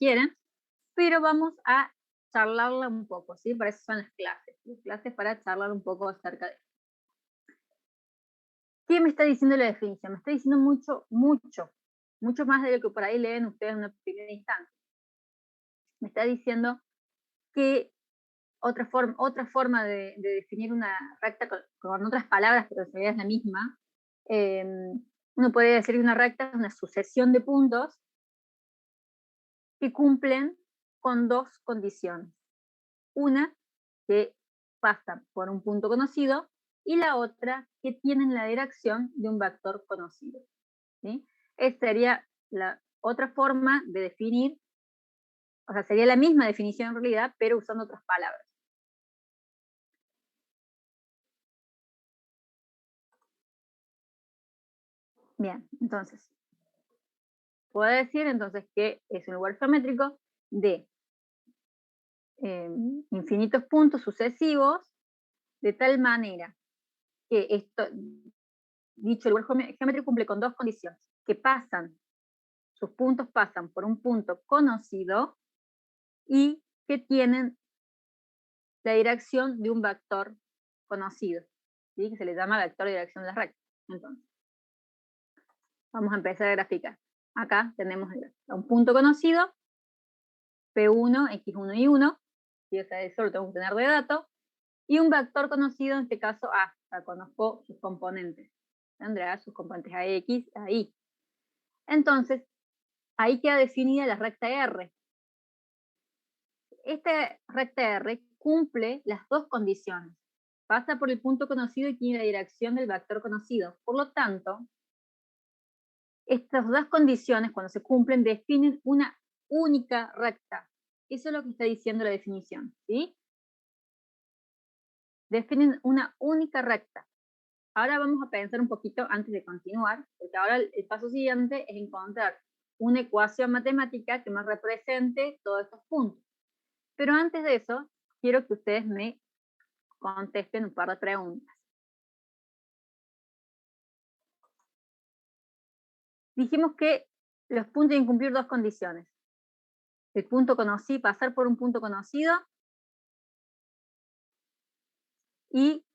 quieren, pero vamos a charlarla un poco, ¿sí? Para eso son las clases para charlar un poco acerca de... ¿Qué me está diciendo la definición? Me está diciendo mucho más de lo que por ahí leen ustedes en una primera instancia. Me está diciendo que otra forma de definir una recta con otras palabras, pero en realidad es la misma, uno puede decir que una recta es una sucesión de puntos que cumplen con dos condiciones. Una, que pasa por un punto conocido, y la otra, que tienen la dirección de un vector conocido. ¿Sí? Esta sería la otra forma de definir, o sea, sería la misma definición en realidad, pero usando otras palabras. Bien, entonces, puedo decir entonces que es un lugar geométrico de infinitos puntos sucesivos, de tal manera que esto, dicho lugar geométrico cumple con dos condiciones, que sus puntos pasan por un punto conocido y que tienen la dirección de un vector conocido, ¿sí? Que se le llama vector de dirección de la recta. Entonces, vamos a empezar a graficar. Acá tenemos un punto conocido, P1, X1 y 1, y o sea, eso lo tengo que tener de dato, y un vector conocido, en este caso A, o sea, conozco sus componentes. Tendrá sus componentes AX, AY. Entonces, ahí queda definida la recta R. Esta recta R cumple las dos condiciones. Pasa por el punto conocido y tiene la dirección del vector conocido. Por lo tanto, estas dos condiciones, cuando se cumplen, definen una única recta. Eso es lo que está diciendo la definición, ¿sí? Definen una única recta. Ahora vamos a pensar un poquito antes de continuar, porque ahora el paso siguiente es encontrar una ecuación matemática que me represente todos estos puntos. Pero antes de eso, quiero que ustedes me contesten un par de preguntas. Dijimos que los puntos tienen que cumplir dos condiciones. El punto conocido, pasar por un punto conocido, y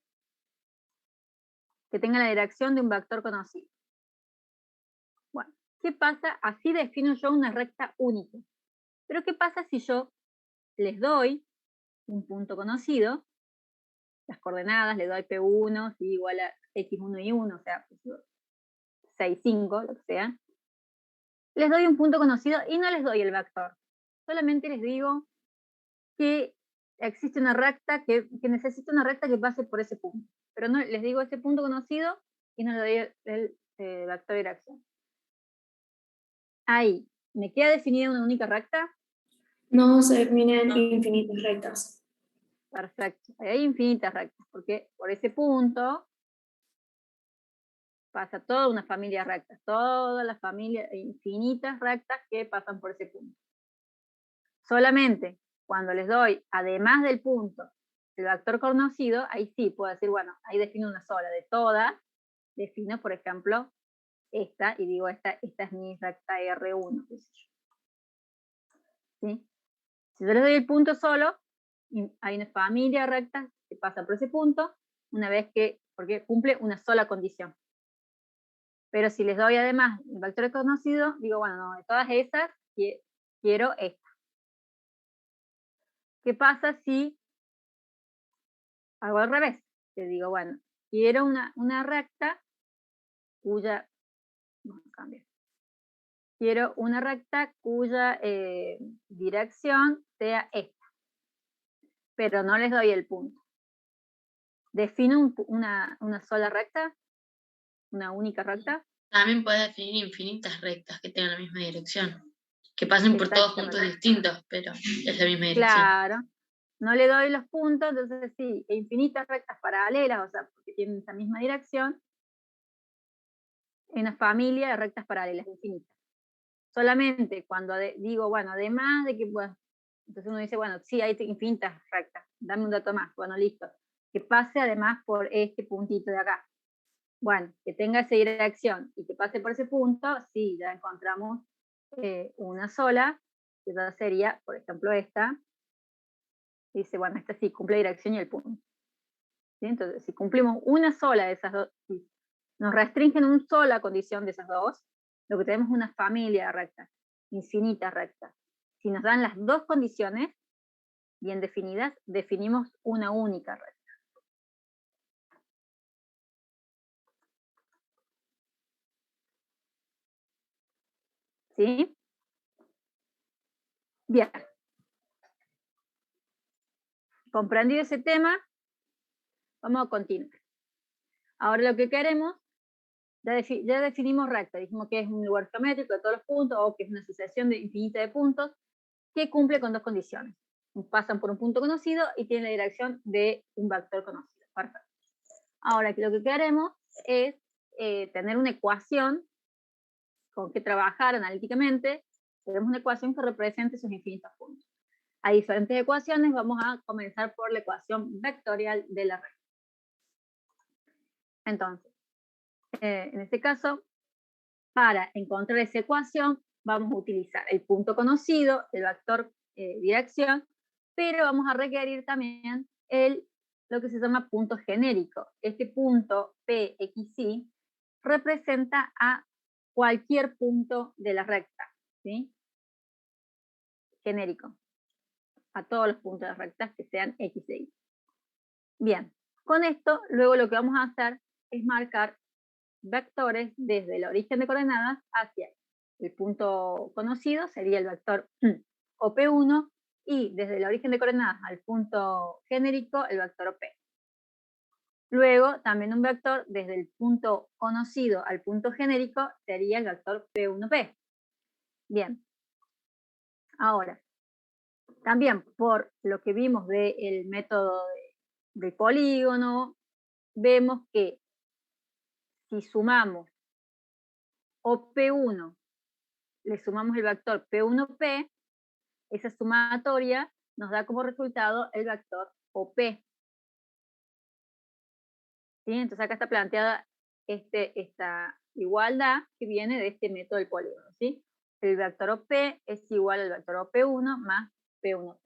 que tenga la dirección de un vector conocido. Bueno, ¿qué pasa? Así defino yo una recta única. Pero ¿qué pasa si yo les doy un punto conocido, las coordenadas, le doy P1, ¿sí? Igual a X1 y 1, o sea, 6, 5, lo que sea. Les doy un punto conocido y no les doy el vector. Solamente les digo que existe una recta, que necesita una recta que pase por ese punto. Pero no les digo ese punto conocido y no le doy el vector de dirección. Ahí, ¿me queda definida una única recta? No se definen infinitas rectas. Perfecto. Hay infinitas rectas, porque por ese punto pasa toda una familia de rectas, toda la familia, infinitas rectas que pasan por ese punto. Solamente cuando les doy, además del punto, el vector conocido, ahí sí puedo decir, bueno, ahí defino una sola. De todas, defino, por ejemplo, esta, y digo, esta es mi recta R1. ¿Sí? Si yo les doy el punto solo, hay una familia de rectas que pasa por ese punto, una vez que, porque cumple una sola condición. Pero si les doy además el vector conocido, digo, bueno, no, de todas esas, quiero esta. ¿Qué pasa si hago al revés? Te digo, bueno, quiero una recta cuya, vamos a cambiar. Quiero una recta cuya dirección sea esta, pero no les doy el punto. ¿Defino una sola recta? ¿Una única recta? También puedes definir infinitas rectas que tengan la misma dirección, que pasen por todos puntos distintos, pero es la misma dirección. Claro, no le doy los puntos, entonces sí, infinitas rectas paralelas, o sea, porque tienen esa misma dirección, en una familia de rectas paralelas infinitas. Solamente cuando digo, bueno, además de que, bueno, entonces uno dice, bueno, sí, hay infinitas rectas, dame un dato más, bueno, listo, que pase además por este puntito de acá. Bueno, que tenga esa dirección y que pase por ese punto, sí, ya encontramos una sola, que ya sería, por ejemplo, esta. Dice, bueno, esta sí cumple la dirección y el punto. ¿Sí? Entonces, si cumplimos una sola de esas dos, si nos restringen una sola condición de esas dos, lo que tenemos es una familia de rectas, infinitas rectas. Si nos dan las dos condiciones bien definidas, definimos una única recta. ¿Sí? Bien. Comprendido ese tema, vamos a continuar. Ahora lo que queremos, ya definimos recta, dijimos que es un lugar geométrico de todos los puntos, o que es una sucesión infinita de puntos, que cumple con dos condiciones. Pasan por un punto conocido y tienen la dirección de un vector conocido. Perfecto. Ahora, lo que queremos es tener una ecuación con que trabajar analíticamente. Tenemos una ecuación que represente esos infinitos puntos. Hay diferentes ecuaciones, vamos a comenzar por la ecuación vectorial de la recta. Entonces, en este caso, para encontrar esa ecuación, vamos a utilizar el punto conocido, el vector dirección, pero vamos a requerir también lo que se llama punto genérico. Este punto PXY representa a cualquier punto de la recta, ¿sí? Genérico, a todos los puntos de las rectas que sean X de Y. Bien, con esto, luego lo que vamos a hacer es marcar vectores desde el origen de coordenadas hacia el punto conocido, sería el vector OP1, y desde el origen de coordenadas al punto genérico, el vector OP. Luego, también un vector desde el punto conocido al punto genérico sería el vector P1P. Bien. Ahora, también por lo que vimos del método del polígono, vemos que si sumamos OP1, le sumamos el vector P1P, esa sumatoria nos da como resultado el vector OP. ¿Sí? Entonces acá está planteada esta igualdad que viene de este método del polígono. ¿Sí? El vector OP es igual al vector OP1 más P1P.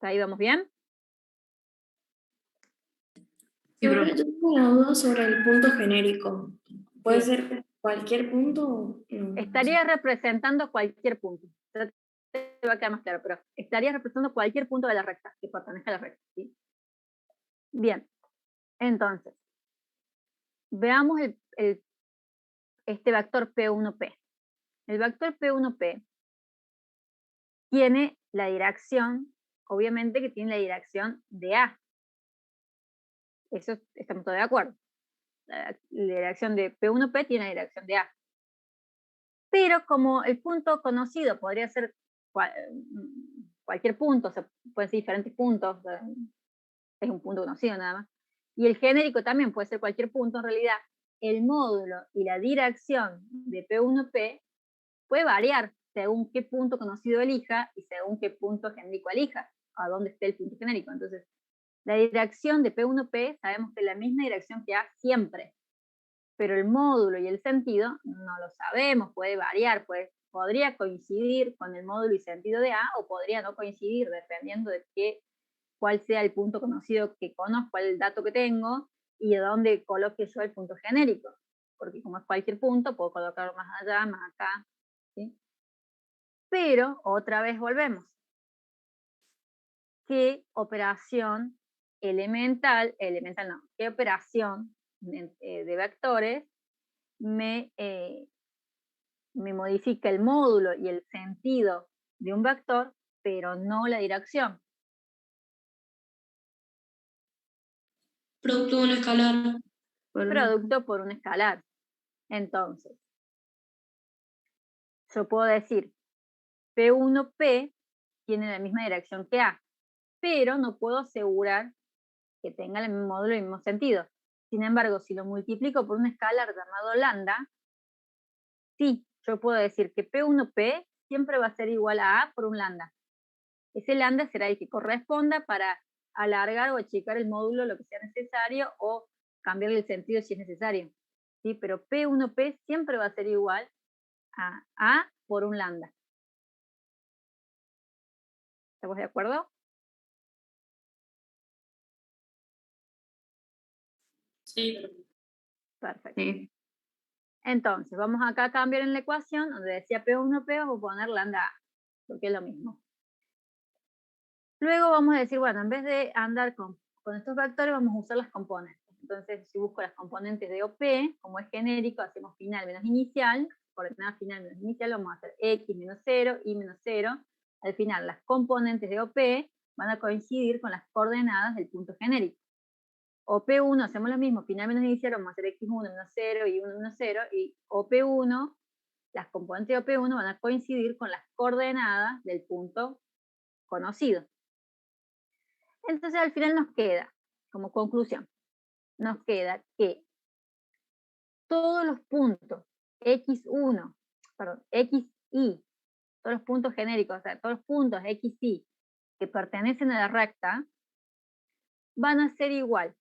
¿Ahí vamos bien? Sí, pero yo tengo una duda sobre el punto genérico. ¿Puede Sí. ser cualquier punto? No, Estaría representando cualquier punto. Te va a quedar más claro, pero estaría representando cualquier punto de la recta que pertenezca a la recta. ¿Sí? Bien, entonces, veamos este vector P1P. El vector P1P tiene la dirección, obviamente que tiene la dirección de A. Eso estamos todos de acuerdo. La dirección de P1P tiene la dirección de A. Pero como el punto conocido podría ser cualquier punto, o sea, pueden ser diferentes puntos, es un punto conocido nada más, y el genérico también puede ser cualquier punto, en realidad el módulo y la dirección de P1P puede variar según qué punto conocido elija y según qué punto genérico elija, a dónde esté el punto genérico. Entonces, la dirección de P1P sabemos que es la misma dirección que A siempre, pero el módulo y el sentido no lo sabemos, puede variar, podría coincidir con el módulo y sentido de A o podría no coincidir, dependiendo de cuál sea el punto conocido que conozco, el dato que tengo y de dónde coloque yo el punto genérico, porque como es cualquier punto, puedo colocarlo más allá, más acá, ¿sí? Pero otra vez volvemos. ¿Qué operación qué operación de vectores me modifica el módulo y el sentido de un vector, pero no la dirección? Producto de un escalar. Producto por un escalar. Entonces, yo puedo decir P1P tiene la misma dirección que A, pero no puedo asegurar que tenga el mismo módulo y el mismo sentido. Sin embargo, si lo multiplico por un escalar llamado lambda, sí, yo puedo decir que P1P siempre va a ser igual a A por un lambda. Ese lambda será el que corresponda para alargar o achicar el módulo lo que sea necesario o cambiarle el sentido si es necesario. ¿Sí? Pero P1P siempre va a ser igual a A por un lambda. ¿Estamos de acuerdo? Sí. Perfecto. Sí. Entonces, vamos acá a cambiar en la ecuación, donde decía P1, P, vamos a poner lambda A, porque es lo mismo. Luego vamos a decir, bueno, en vez de andar con estos vectores, vamos a usar las componentes. Entonces, si busco las componentes de OP, como es genérico, hacemos final menos inicial, coordenada final menos inicial, vamos a hacer X menos 0, Y menos 0. Al final, las componentes de OP van a coincidir con las coordenadas del punto genérico. OP1 hacemos lo mismo, final menos inicial, vamos a hacer X1 menos 0, Y1 menos 0, y OP1, las componentes de OP1 van a coincidir con las coordenadas del punto conocido. Entonces al final nos queda, como conclusión, nos queda que todos los puntos X1, perdón, XY, todos los puntos genéricos, o sea, todos los puntos XY que pertenecen a la recta, van a ser igual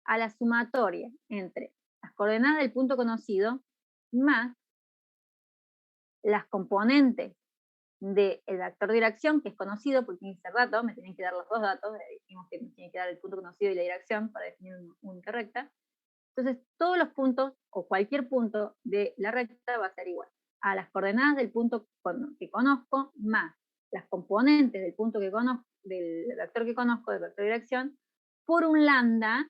a la sumatoria entre las coordenadas del punto conocido más las componentes del vector de dirección, que es conocido porque tiene que ser dato, me tienen que dar los dos datos, dijimos que me tienen que dar el punto conocido y la dirección para definir una única recta. Entonces, todos los puntos, o cualquier punto de la recta va a ser igual a las coordenadas del punto que conozco, más las componentes del punto que conozco, del vector que conozco, del vector de dirección, por un lambda,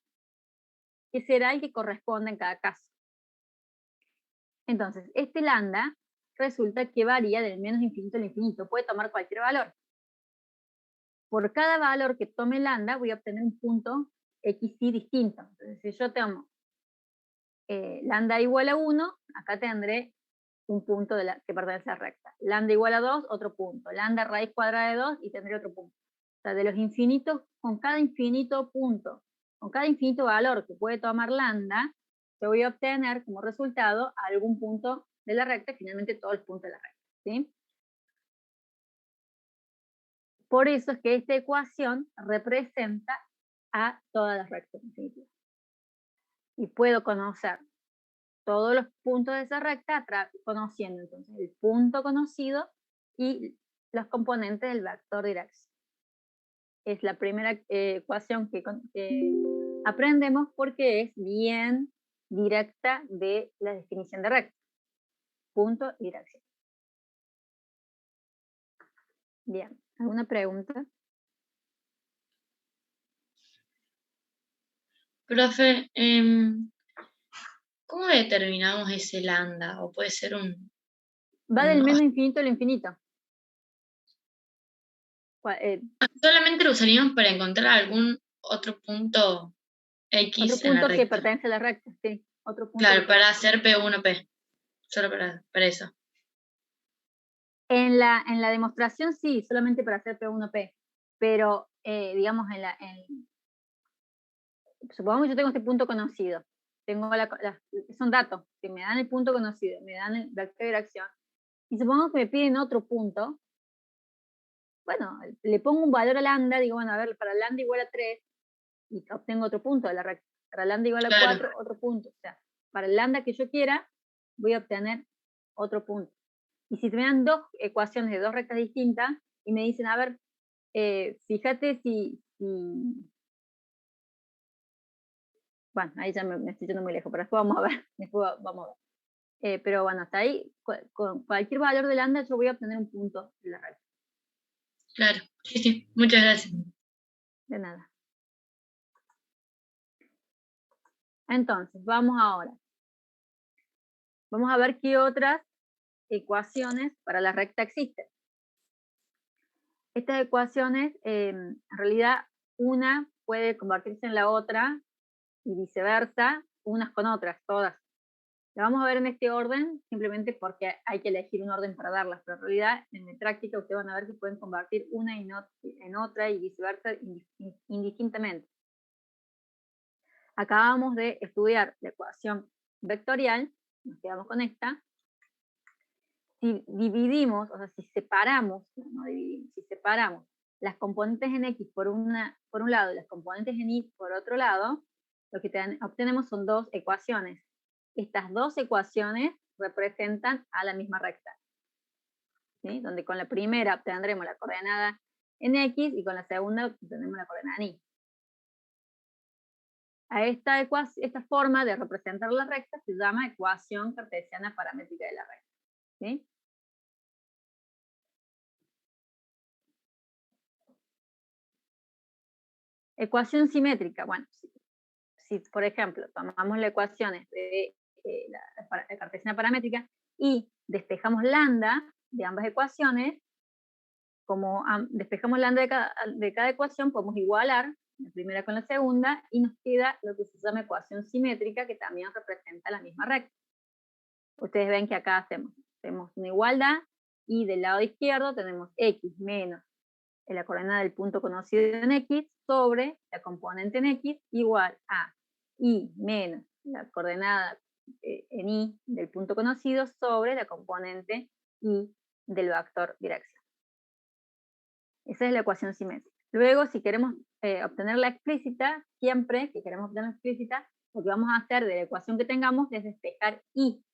que será el que corresponde en cada caso. Entonces, este lambda resulta que varía del menos infinito al infinito, puede tomar cualquier valor. Por cada valor que tome lambda voy a obtener un punto XY distinto. Entonces, si yo tomo lambda igual a 1, acá tendré un punto que pertenece a la recta. Lambda igual a 2, otro punto. Lambda raíz cuadrada de 2 y tendré otro punto. O sea, de los infinitos, con cada infinito punto, con cada infinito valor que puede tomar lambda, yo voy a obtener como resultado algún punto de la recta, finalmente todos los puntos de la recta. ¿Sí? Por eso es que esta ecuación representa a todas las rectas infinitivas. Y puedo conocer todos los puntos de esa recta conociendo entonces el punto conocido y los componentes del vector de dirección. Es la primera ecuación que aprendemos porque es bien directa de la definición de recta. Punto y dirección. Bien, ¿alguna pregunta? Profe, ¿cómo determinamos ese lambda? ¿O puede ser Va del menos infinito al infinito. solamente lo usaríamos para encontrar algún otro punto X otro en la punto que recta? pertenece a la recta, sí. Otro punto Claro, para hacer P1P. Solo para eso. En la demostración sí, solamente para hacer P1P. Pero, digamos, supongamos que yo tengo este punto conocido. Tengo son datos que me dan el punto conocido, me dan el vector de dirección. Y supongamos que me piden otro punto. Bueno, le pongo un valor a lambda, digo, bueno, a ver, para lambda igual a 3, y obtengo otro punto de la recta. Para lambda igual a 4, otro punto. O sea, para el lambda que yo quiera, voy a obtener otro punto. Y si me dan dos ecuaciones de dos rectas distintas y me dicen, a ver, fíjate si... Bueno, ahí ya me estoy yendo muy lejos, pero después vamos a ver. Después vamos a ver. Pero bueno, hasta ahí, con cualquier valor de lambda yo voy a obtener un punto de la recta. Claro, sí, muchas gracias. De nada. Entonces, vamos ahora. Vamos a ver qué otras ecuaciones para la recta existen. Estas ecuaciones, en realidad, una puede convertirse en la otra y viceversa, unas con otras, todas. La vamos a ver en este orden, simplemente porque hay que elegir un orden para darlas, pero en realidad, en mi práctica, ustedes van a ver que pueden convertir una en otra y viceversa indistintamente. Acabamos de estudiar la ecuación vectorial, nos quedamos con esta. Si dividimos, o sea, si separamos, no dividimos, si separamos las componentes en X por un lado y las componentes en Y por otro lado, lo que obtenemos son dos ecuaciones. Estas dos ecuaciones representan a la misma recta, ¿sí? Donde con la primera obtendremos la coordenada en X y con la segunda tenemos la coordenada en Y. A esta forma de representar la recta se llama ecuación cartesiana paramétrica de la recta. ¿Sí? Ecuación simétrica. Bueno, si por ejemplo tomamos las ecuaciones de la cartesiana paramétrica y despejamos lambda de ambas ecuaciones, como despejamos lambda de cada ecuación, podemos igualar la primera con la segunda y nos queda lo que se llama ecuación simétrica, que también representa la misma recta. Ustedes ven que acá hacemos una igualdad y del lado izquierdo tenemos x menos la coordenada del punto conocido en X sobre la componente en X igual a Y menos la coordenada en Y del punto conocido sobre la componente Y del vector dirección. Esa es la ecuación simétrica. Luego, si queremos obtenerla explícita, siempre que queremos obtenerla explícita, lo que vamos a hacer de la ecuación que tengamos es despejar Y.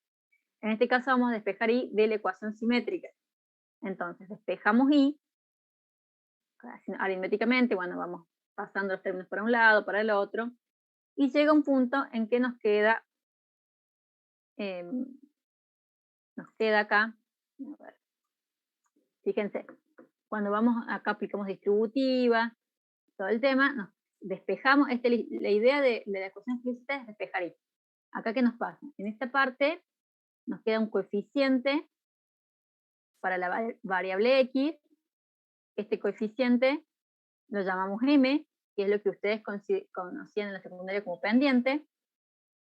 En este caso vamos a despejar Y de la ecuación simétrica. Entonces, despejamos Y, aritméticamente, bueno, vamos pasando los términos para un lado, para el otro, y llega un punto en que nos queda acá, a ver, fíjense, cuando vamos acá aplicamos distributiva, todo el tema, nos despejamos, la idea de la ecuación explícita es despejar Y. Acá, ¿qué nos pasa? En esta parte nos queda un coeficiente para la variable X, este coeficiente lo llamamos M, que es lo que ustedes conocían en la secundaria como pendiente,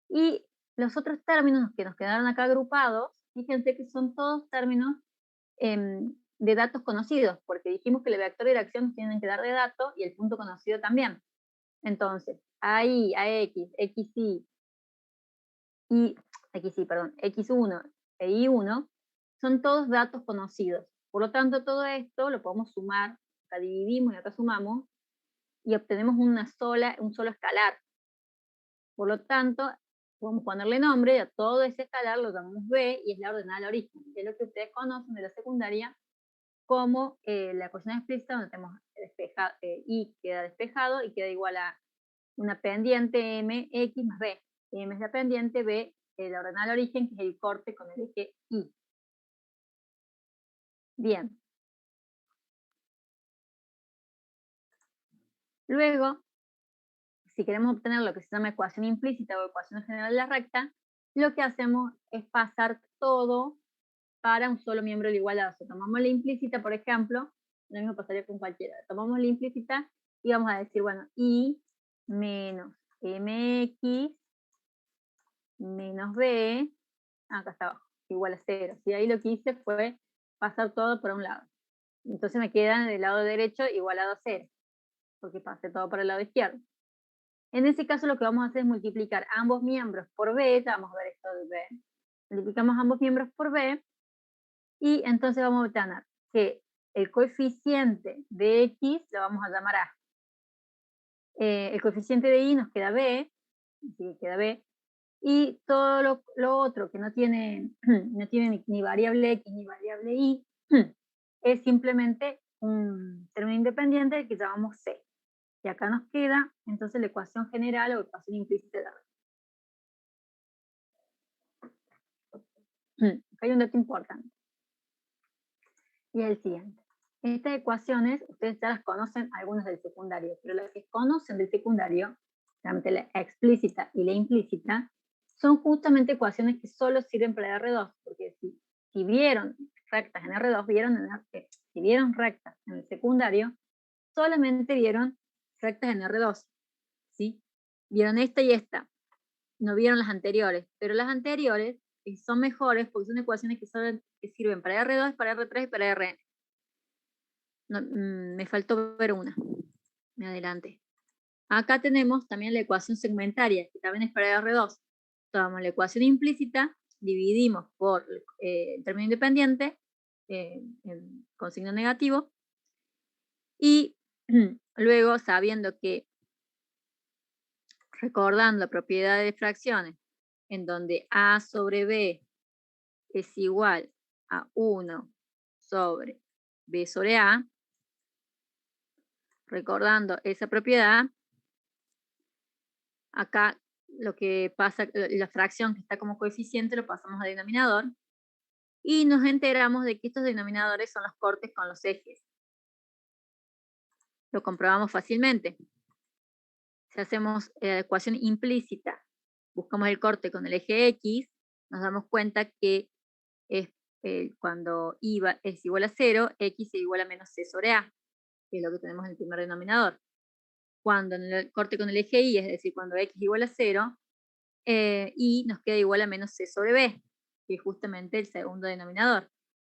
y los otros términos que nos quedaron acá agrupados, fíjense que son todos términos de datos conocidos, porque dijimos que el vector de dirección nos tienen que dar de datos y el punto conocido también. Entonces, a Y, a X, XY, X1 e Y1 son todos datos conocidos. Por lo tanto, todo esto lo podemos sumar, acá dividimos y acá sumamos, y obtenemos un solo escalar. Por lo tanto, podemos ponerle nombre a todo ese escalar, lo llamamos B, y es la ordenada del origen, que es lo que ustedes conocen de la secundaria como la ecuación explícita, donde tenemos Y queda despejado y queda igual a una pendiente M, X más B. M es la pendiente, B la ordenada del origen, que es el corte con el eje Y. Bien. Luego, si queremos obtener lo que se llama ecuación implícita o ecuación general de la recta, lo que hacemos es pasar todo para un solo miembro de la igualdad. O sea, tomamos la implícita, por ejemplo, lo mismo pasaría con cualquiera. Tomamos la implícita y vamos a decir, bueno, Y menos MX menos B, acá está abajo, igual a 0. Y ahí lo que hice fue pasar todo por un lado. Entonces me quedan del lado derecho igualado a 0, porque pasé todo para el lado izquierdo. En ese caso lo que vamos a hacer es multiplicar ambos miembros por B, ya vamos a ver esto de B. Multiplicamos ambos miembros por B, y entonces vamos a obtener que el coeficiente de X lo vamos a llamar A. El coeficiente de Y nos queda B, así que queda B, y todo lo otro que no tiene, ni variable X ni variable Y, es simplemente un término independiente que llamamos C. Y acá nos queda entonces la ecuación general o ecuación implícita de la recta. Acá hay un dato importante. Y es el siguiente. Estas ecuaciones, ustedes ya las conocen algunas del secundario, pero las que conocen del secundario, realmente la explícita y la implícita, son justamente ecuaciones que solo sirven para R2, porque si vieron rectas en R2, si vieron rectas en el secundario, solamente vieron rectas en R2, ¿sí? Vieron esta y esta, no vieron las anteriores, pero las anteriores son mejores porque son ecuaciones que sirven para R2, para R3 y para Rn. No, me faltó ver una, me adelanté. Acá tenemos también la ecuación segmentaria, que también es para R2. Tomamos la ecuación implícita, dividimos por el término independiente, con signo negativo, y luego, sabiendo que, recordando la propiedad de fracciones, en donde A sobre B es igual a 1 sobre B sobre A, recordando esa propiedad, acá lo que pasa, la fracción que está como coeficiente lo pasamos a denominador y nos enteramos de que estos denominadores son los cortes con los ejes. Lo comprobamos fácilmente. Si hacemos la ecuación implícita, buscamos el corte con el eje X, nos damos cuenta que es, cuando y es igual a 0, X es igual a menos C sobre A, que es lo que tenemos en el primer denominador. Cuando en el corte con el eje Y, es decir, cuando X es igual a 0, Y nos queda igual a menos C sobre B, que es justamente el segundo denominador.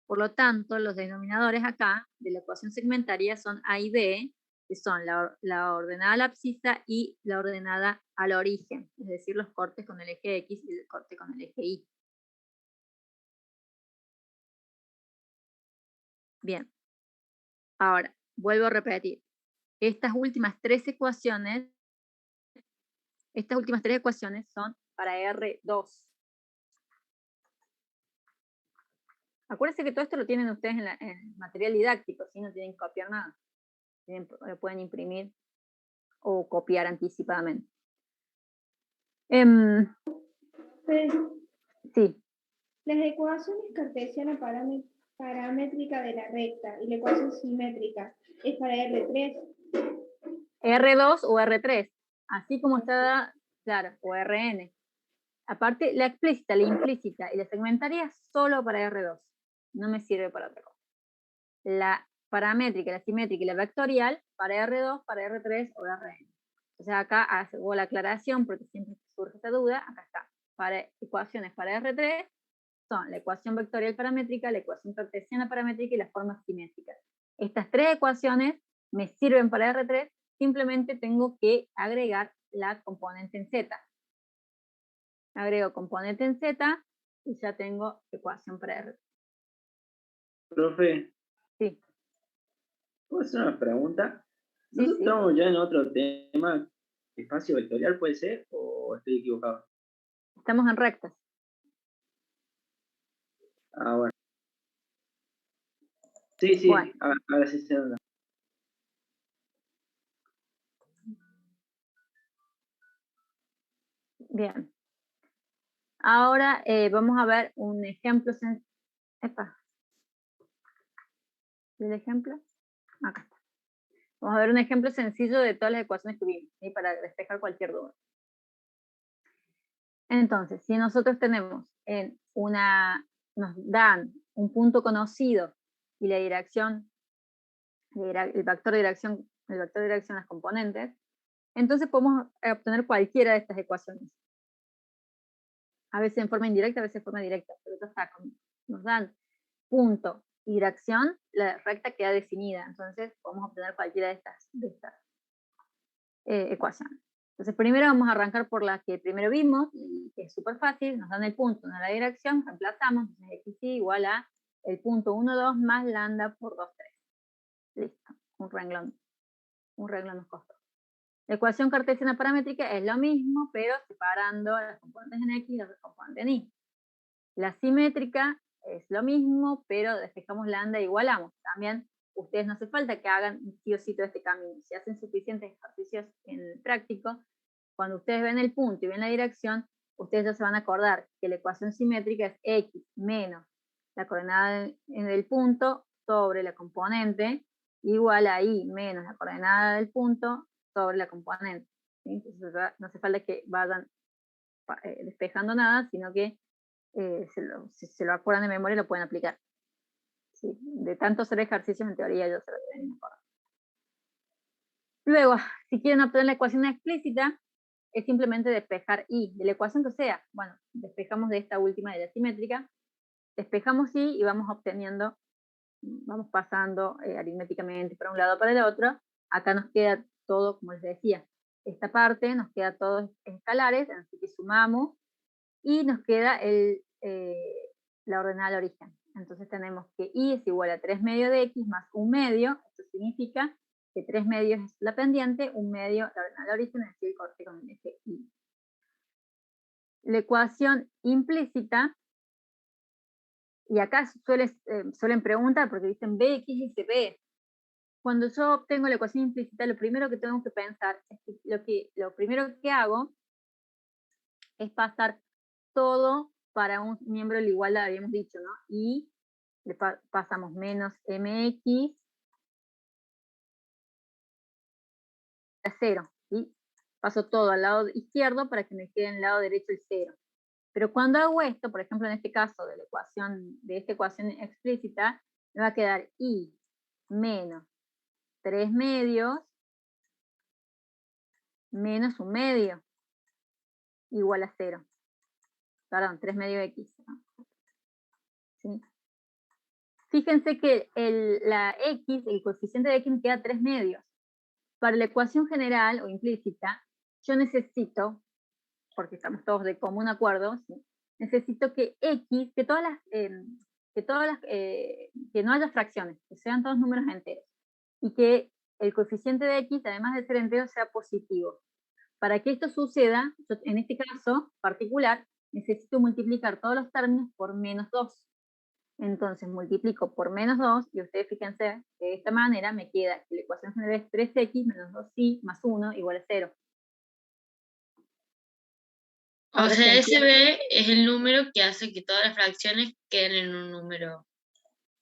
Por lo tanto, los denominadores acá de la ecuación segmentaria son A y B, que son la ordenada a la abscisa y la ordenada al origen, es decir, los cortes con el eje X y el corte con el eje Y. Bien. Ahora, vuelvo a repetir. Estas últimas tres ecuaciones son para R2. Acuérdense que todo esto lo tienen ustedes en el material didáctico, ¿sí? No tienen que copiar nada. Lo pueden imprimir o copiar anticipadamente. Sí. Las ecuaciones cartesiana paramétrica de la recta y la ecuación simétrica es para R3. R2 o R3, así como está, claro, o RN. Aparte, la explícita, la implícita y la segmentaria es solo para R2. No me sirve para otra cosa. La paramétrica, la simétrica y la vectorial para R2, para R3 o RN. Entonces acá hago la aclaración porque siempre surge esta duda. Acá está. Para ecuaciones para R3 son la ecuación vectorial paramétrica, la ecuación cartesiana paramétrica y las formas simétricas. Estas tres ecuaciones me sirven para R3, simplemente tengo que agregar la componente en Z. Agrego componente en Z y ya tengo ecuación para R3. Profe. Sí. ¿Puedo hacer una pregunta? Sí, ¿Nosotros sí. estamos ya en otro tema? ¿Espacio vectorial puede ser o estoy equivocado? Estamos en rectas. Ah, bueno. Sí, sí, bueno. Ahora sí se da. Bien. Ahora vamos a ver un ejemplo. ¿El ejemplo? Acá está. Vamos a ver un ejemplo sencillo de todas las ecuaciones que vimos, ¿sí? Para despejar cualquier duda. Entonces, si nosotros tenemos nos dan un punto conocido y la dirección, el vector de dirección de las componentes, entonces podemos obtener cualquiera de estas ecuaciones. A veces en forma indirecta, a veces en forma directa, pero esto está, nos dan punto y dirección, la recta queda definida, entonces podemos obtener cualquiera de estas ecuaciones. Entonces primero vamos a arrancar por la que primero vimos, y que es súper fácil, nos dan el punto, no la dirección, reemplazamos, entonces x igual a el punto 1, 2 más lambda por 2, 3. Listo, un renglón nos costó. La ecuación cartesiana paramétrica es lo mismo, pero separando las componentes en x y las componentes en y. La simétrica es lo mismo, pero despejamos lambda e igualamos. También ustedes no hace falta que hagan sí o sí todo este camino. Si hacen suficientes ejercicios en el práctico, cuando ustedes ven el punto y ven la dirección, ustedes ya se van a acordar que la ecuación simétrica es x menos la coordenada del punto sobre la componente igual a y menos la coordenada del punto sobre la componente. ¿Sí? Entonces no hace falta que vayan despejando nada, sino que si se lo acuerdan de memoria lo pueden aplicar. ¿Sí? De tanto hacer ejercicios en teoría yo se lo deben acordar. Luego, si quieren obtener la ecuación explícita, es simplemente despejar y, de la ecuación que sea. Bueno, despejamos de esta última de la simétrica, despejamos y vamos obteniendo, vamos pasando aritméticamente para un lado o para el otro. Acá nos queda todo, como les decía, esta parte nos queda todos escalares, así que sumamos y nos queda la ordenada al origen. Entonces tenemos que y es igual a 3 medios de x más 1 medio, esto significa que 3 medios es la pendiente, 1 medio la ordenada al origen, es decir, el corte con el eje y. La ecuación implícita, y acá suelen preguntar porque dicen bx y cb. cuando yo obtengo la ecuación implícita, lo primero que tengo que pensar es que lo primero que hago es pasar todo para un miembro de la igualdad, habíamos dicho, ¿no? Y le pasamos menos mx a 0, ¿sí? Paso todo al lado izquierdo para que me quede en el lado derecho el 0. Pero cuando hago esto, por ejemplo, en este caso de la ecuación, de esta ecuación explícita, me va a quedar y menos 3 medios menos 1 medio igual a 0. Perdón, 3 medios x. ¿No? ¿Sí? Fíjense que la x, el coeficiente de x me queda 3 medios. Para la ecuación general o implícita, yo necesito, porque estamos todos de común acuerdo, ¿sí? Necesito que x, que no haya fracciones, que sean todos números enteros, y que el coeficiente de x, además de ser entero, sea positivo. Para que esto suceda, yo, en este caso particular, necesito multiplicar todos los términos por menos 2. Entonces multiplico por menos 2, y ustedes fíjense que de esta manera me queda que la ecuación general es 3x menos 2y más 1 igual a 0. O sea, ese b es el número que hace que todas las fracciones queden en un número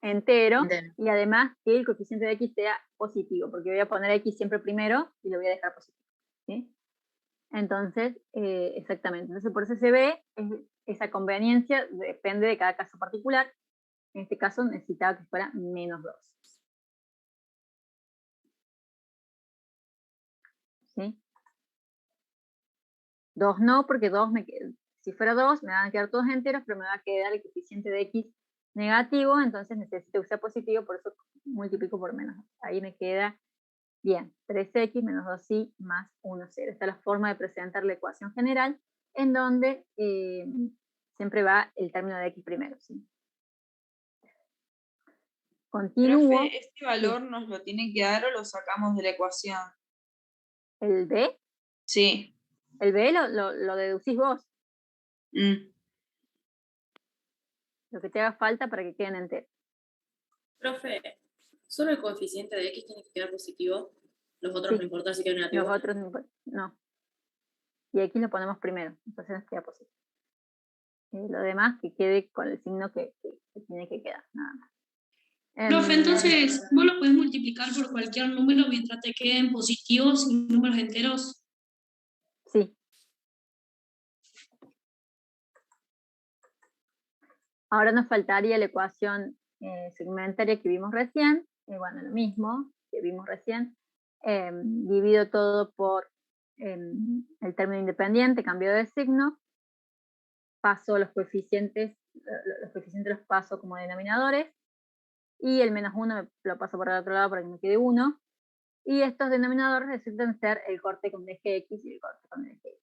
entero, entero. y además que el coeficiente de x sea positivo, porque voy a poner x siempre primero y lo voy a dejar positivo. ¿Sí? Entonces, exactamente. Entonces, por eso se ve, esa conveniencia depende de cada caso particular. En este caso necesitaba que fuera menos 2. ¿Sí? 2 no, porque 2 si fuera 2 me van a quedar todos enteros, pero me va a quedar el coeficiente de x negativo, entonces necesito que sea positivo, por eso multiplico por menos 2. Ahí me queda bien, 3x menos 2y más 1, 0. Esta es la forma de presentar la ecuación general, en donde siempre va el término de x primero. ¿Sí? Continúo. Profe, ¿este valor nos lo tiene que dar o lo sacamos de la ecuación? ¿El b? Sí. El b lo deducís vos. Lo que te haga falta para que queden enteros. Profe, ¿solo el coeficiente de x tiene que quedar positivo? ¿Los otros Sí. no importa si quedan negativos? Los otros no. Y aquí lo ponemos primero, entonces nos queda positivo. Lo demás que quede con el signo que tiene que quedar, nada más. Profe, entonces, ¿vos lo podés multiplicar por cualquier número mientras te queden positivos y números enteros? Sí. Ahora nos faltaría la ecuación segmentaria que vimos recién. Bueno, lo mismo que vimos recién. Divido todo por el término independiente, cambio de signo. Paso los coeficientes los paso como denominadores. Y el menos 1 lo paso por el otro lado para que me quede 1. Y estos denominadores resultan ser el corte con el eje X y el corte con el eje Y.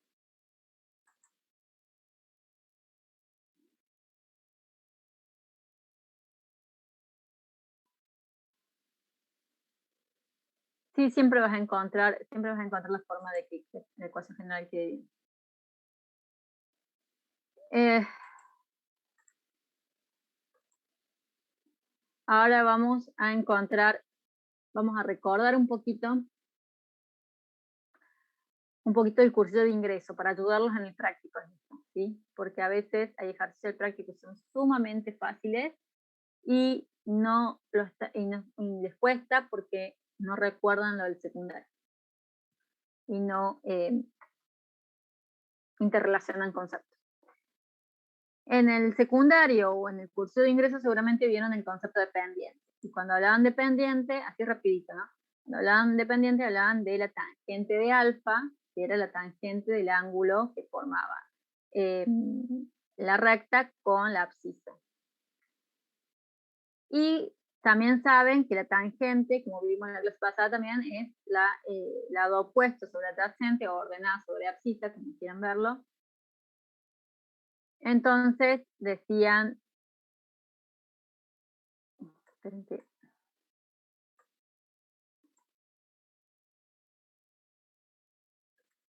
Sí, siempre vas a encontrar la forma de que la ecuación general quede bien. Ahora vamos a recordar un poquito el curso de ingreso para ayudarlos en el práctico, ¿sí? Porque a veces hay ejercicios prácticos que son sumamente fáciles y les cuesta porque no recuerdan lo del secundario y no interrelacionan conceptos. En el secundario o en el curso de ingreso seguramente vieron el concepto de pendiente. Y cuando hablaban de pendiente, así rapidito, ¿no? Cuando hablaban de pendiente, hablaban de la tangente de alfa, que era la tangente del ángulo que formaba la recta con la abscisa. Y también saben que la tangente, como vimos en la clase pasada también, es lado opuesto sobre la tangente o ordenada sobre la abscisa, como quieran verlo. Entonces decían,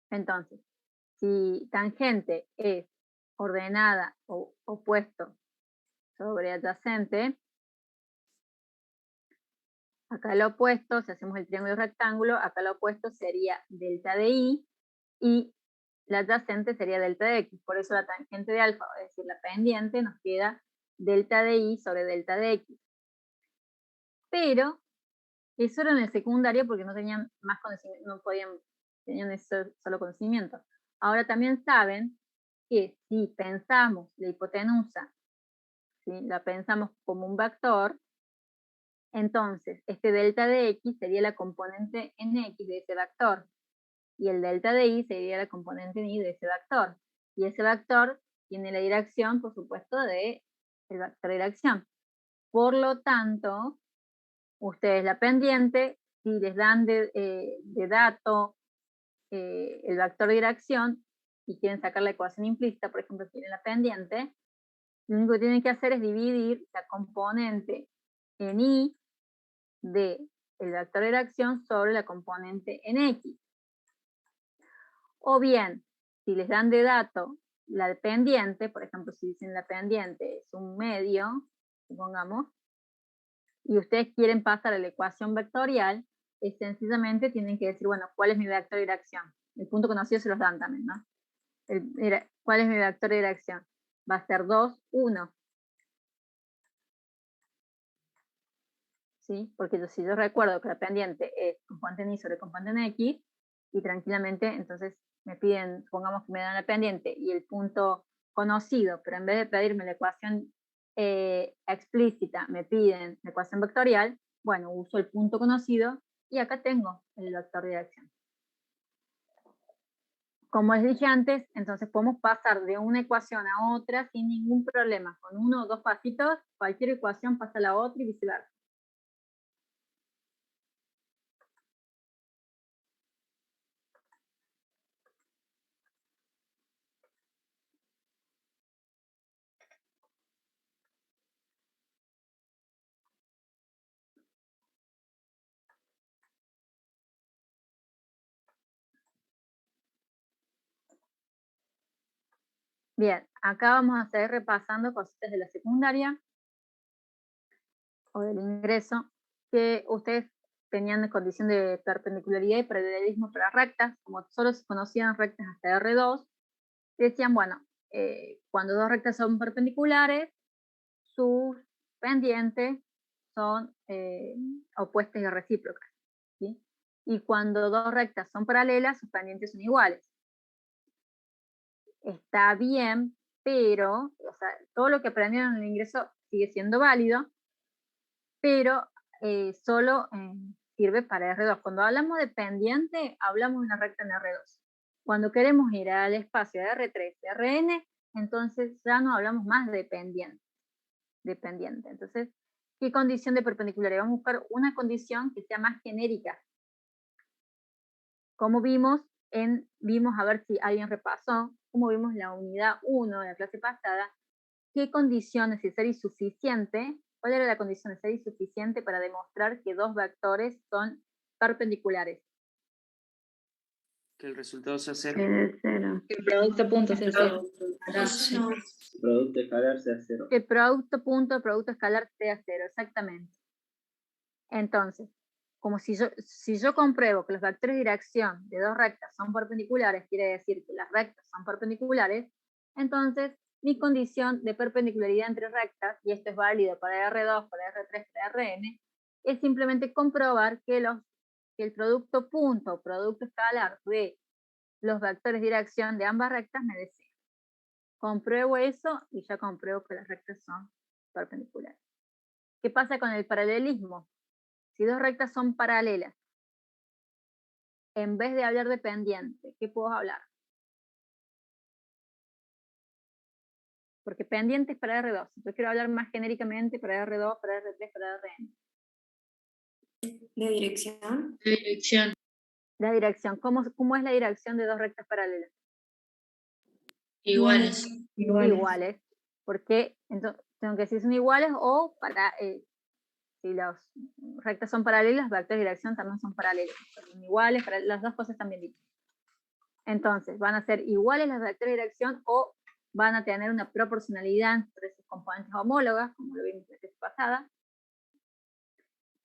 entonces, si tangente es ordenada o opuesto sobre adyacente, Acá lo opuesto, si hacemos el triángulo rectángulo, acá lo opuesto sería delta de y la adyacente sería delta de x. Por eso la tangente de alfa, es decir, la pendiente, nos queda delta de y sobre delta de x. Pero eso era en el secundario porque no tenían más conocimiento, no podían, tenían ese solo conocimiento. Ahora también saben que si pensamos la hipotenusa, ¿sí?, la pensamos como un vector, entonces este delta de x sería la componente en x de ese vector, y el delta de y sería la componente en y de ese vector. Y ese vector tiene la dirección, por supuesto, del vector de dirección. Por lo tanto, ustedes la pendiente, si les dan de dato el vector de dirección y quieren sacar la ecuación implícita, por ejemplo, quieren la pendiente, lo único que tienen que hacer es dividir la componente en y del vector de dirección sobre la componente en x. O bien, si les dan de dato la pendiente, por ejemplo, si dicen la pendiente es un medio, supongamos, y ustedes quieren pasar a la ecuación vectorial, sencillamente tienen que decir, bueno, ¿cuál es mi vector de dirección? El punto conocido se los dan también, ¿no? ¿Cuál es mi vector de dirección? Va a ser 2, 1. ¿Sí? Porque si yo recuerdo que la pendiente es componente en y sobre componente en x, y tranquilamente, entonces me piden, supongamos que me dan la pendiente y el punto conocido, pero en vez de pedirme la ecuación explícita, me piden la ecuación vectorial, bueno, uso el punto conocido y acá tengo el vector de dirección. Como les dije antes, entonces podemos pasar de una ecuación a otra sin ningún problema. Con 1 o 2 pasitos, cualquier ecuación pasa a la otra y viceversa. Bien, acá vamos a seguir repasando cositas de la secundaria o del ingreso que ustedes tenían de condición de perpendicularidad y paralelismo para rectas. Como solo se conocían rectas hasta R2, decían, bueno, cuando dos rectas son perpendiculares, sus pendientes son opuestas y recíprocas, ¿sí? Y cuando dos rectas son paralelas, sus pendientes son iguales. Está bien, pero, o sea, todo lo que aprendieron en el ingreso sigue siendo válido, pero solo sirve para R2. Cuando hablamos de pendiente, hablamos de una recta en R2. Cuando queremos ir al espacio de R3, de Rn, entonces ya no hablamos más de pendiente. Entonces, ¿qué condición de perpendicularidad? Vamos a buscar una condición que sea más genérica. Como vimos, a ver si alguien repasó, como vimos la unidad 1 de la clase pasada, ¿qué condición necesaria y suficiente? ¿Cuál era la condición necesaria y suficiente para demostrar que dos vectores son perpendiculares? Que el resultado sea cero. Que el producto punto sea cero. El producto escalar sea cero. Que el producto escalar sea cero, exactamente. Entonces, como si yo compruebo que los vectores de dirección de dos rectas son perpendiculares, quiere decir que las rectas son perpendiculares, entonces mi condición de perpendicularidad entre rectas, y esto es válido para R2, para R3, para Rn, es simplemente comprobar que el producto punto o producto escalar de los vectores de dirección de ambas rectas me dé cero. Compruebo eso y ya compruebo que las rectas son perpendiculares. ¿Qué pasa con el paralelismo? Si dos rectas son paralelas, en vez de hablar de pendiente, ¿qué puedo hablar? Porque pendiente es para R2. Yo quiero hablar más genéricamente para R2, para R3, para Rn. ¿La dirección? La dirección. La dirección. ¿Cómo es la dirección de dos rectas paralelas? Iguales. Iguales. Porque entonces tengo que decir son iguales o para si las rectas son paralelas, vectores de dirección también son paralelos. Son iguales, las dos cosas también dichas. Entonces, van a ser iguales las vectores de dirección o van a tener una proporcionalidad entre sus componentes homólogas, como lo vimos en la clase pasada.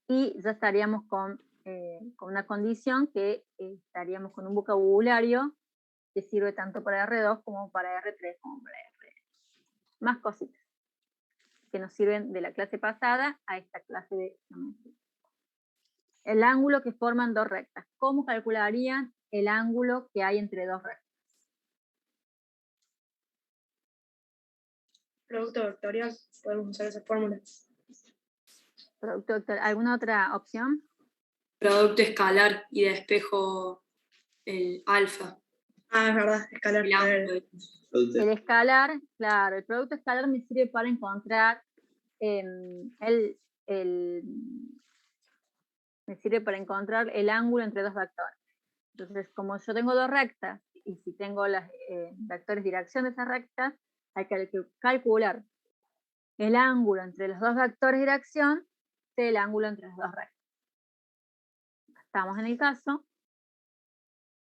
y ya estaríamos con una condición que estaríamos con un vocabulario que sirve tanto para R2 como para R3 como para R. Más cositas que nos sirven de la clase pasada a esta clase de geometría. El ángulo que forman dos rectas. ¿Cómo calcularían el ángulo que hay entre dos rectas? Producto vectorial, podemos usar esa fórmula. Producto vectorial. ¿Alguna otra opción? Producto escalar y de espejo el alfa. Ah, es verdad, escalar. El ángulo. El escalar, claro, el producto escalar me sirve para encontrar me sirve para encontrar el ángulo entre dos vectores. Entonces, como yo tengo dos rectas, y si tengo los vectores de dirección de esas rectas, hay que calcular el ángulo entre los dos vectores de dirección del ángulo entre las dos rectas. Estamos en el caso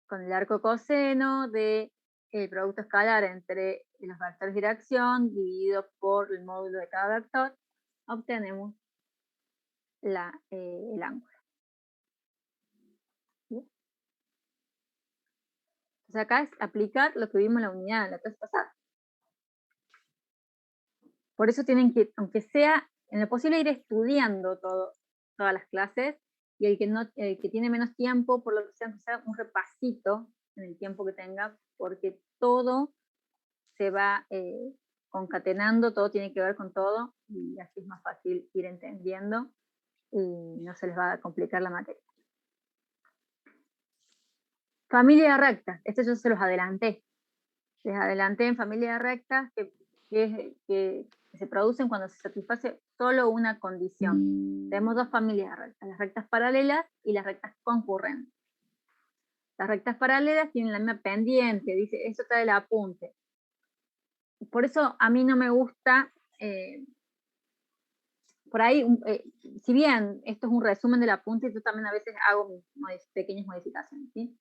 con el arco coseno del producto escalar entre los vectores de dirección dividido por el módulo de cada vector, obtenemos el ángulo. ¿Bien? Entonces acá es aplicar lo que vimos en la unidad en la clase pasada. Por eso tienen que, aunque sea en lo posible, ir estudiando todas las clases, y el que tiene menos tiempo, por lo que sea un repasito en el tiempo que tenga, porque todo se va concatenando, todo tiene que ver con todo, y así es más fácil ir entendiendo y no se les va a complicar la materia. Familia de rectas, esto yo se los adelanté. Les adelanté en familia de rectas que se producen cuando se satisface solo una condición. Tenemos dos familias de rectas, las rectas paralelas y las rectas concurrentes. Las rectas paralelas tienen la misma pendiente, dice, eso está del apunte. Por eso a mí no me gusta, por ahí, si bien esto es un resumen del apunte, yo también a veces hago pequeñas modificaciones, ¿sí?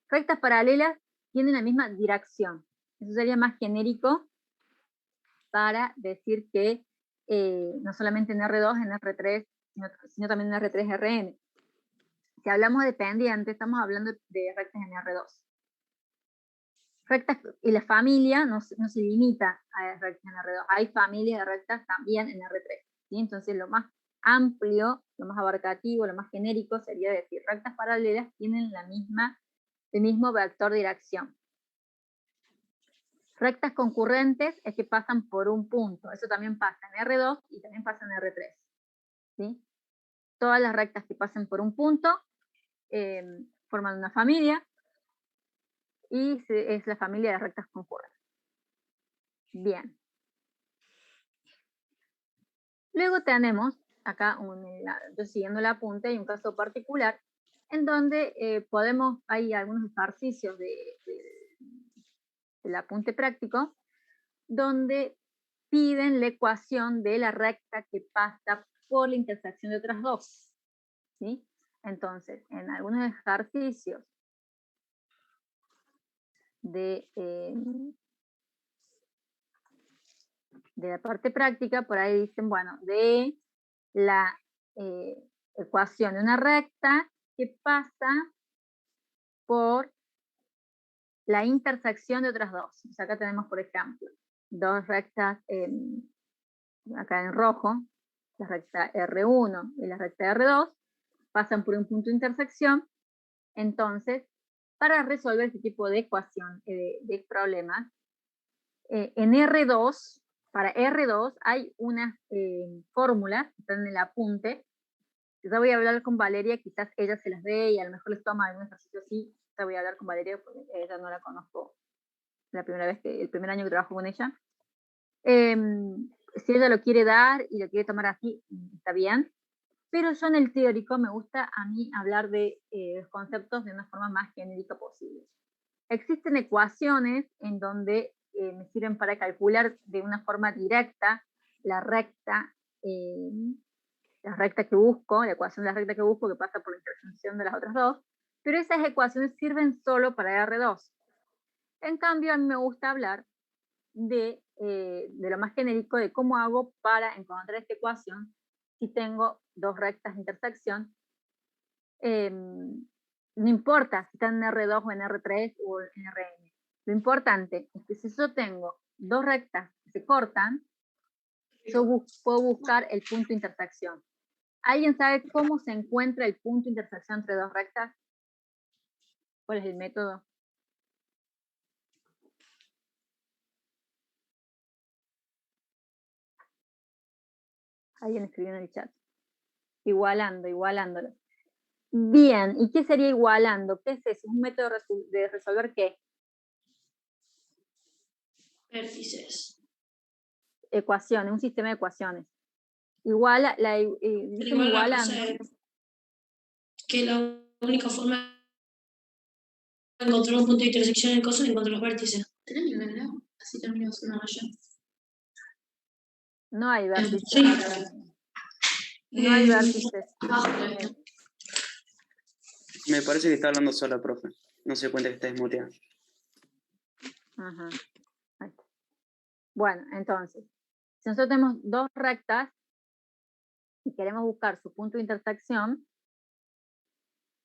Rectas paralelas tienen la misma dirección. Eso sería más genérico para decir que no solamente en R2, en R3, sino también en R3, Rn. Si hablamos de pendiente, estamos hablando de rectas en R2. Rectas, y la familia no se limita a rectas en R2. Hay familias de rectas también en R3. ¿sí? Entonces lo más amplio, lo más abarcativo, lo más genérico sería decir rectas paralelas tienen el mismo vector de dirección. Rectas concurrentes es que pasan por un punto. Eso también pasa en R2 y también pasa en R3. ¿sí? Todas las rectas que pasen por un punto forman una familia y es la familia de rectas concurrentes. Bien. Luego tenemos acá, yo siguiendo el apunte, hay un caso particular en donde hay algunos ejercicios del apunte práctico, donde piden la ecuación de la recta que pasa por la intersección de otras dos. ¿sí? Entonces, en algunos ejercicios de la parte práctica, por ahí dicen, bueno, de la ecuación de una recta que pasa por la intersección de otras dos. O sea, acá tenemos, por ejemplo, dos rectas acá en rojo, la recta R1 y la recta R2, pasan por un punto de intersección. Entonces, para resolver este tipo de ecuación, de problemas, en R2, para R2 hay unas fórmulas que están en el apunte. Ya voy a hablar con Valeria, quizás ella se las ve y a lo mejor les toma algún ejercicio así. Ya voy a hablar con Valeria porque ella no la conozco el primer año que trabajo con ella. Si ella lo quiere dar y lo quiere tomar así, está bien. Pero yo en el teórico me gusta a mí hablar de los conceptos de una forma más genérica posible. Existen ecuaciones en donde me sirven para calcular de una forma directa la recta que busco, la ecuación de la recta que busco que pasa por la intersección de las otras dos, pero esas ecuaciones sirven solo para R2. En cambio, a mí me gusta hablar de lo más genérico, de cómo hago para encontrar esta ecuación si tengo dos rectas de intersección, no importa si están en R2 o en R3 o en Rn. Lo importante es que si yo tengo dos rectas que se cortan, yo puedo buscar el punto de intersección. ¿Alguien sabe cómo se encuentra el punto de intersección entre dos rectas? ¿Cuál es el método? Alguien escribió en el chat. Igualándolo. Bien, ¿y qué sería igualando? ¿Qué es eso? ¿Es un método de resolver qué? Vértices. Ecuaciones, un sistema de ecuaciones. Iguala, dicen Igual la igualando. cosa es que la única forma de encontrar un punto de intersección en el coso es encontrar los vértices. Tenés que ver, así terminamos una raya. No hay vértices. Sí. No hay vértices. Me parece que está hablando sola, profe. No se cuenta que está desmuteada. Ajá. Ahí está. Bueno, entonces, si nosotros tenemos dos rectas y queremos buscar su punto de intersección,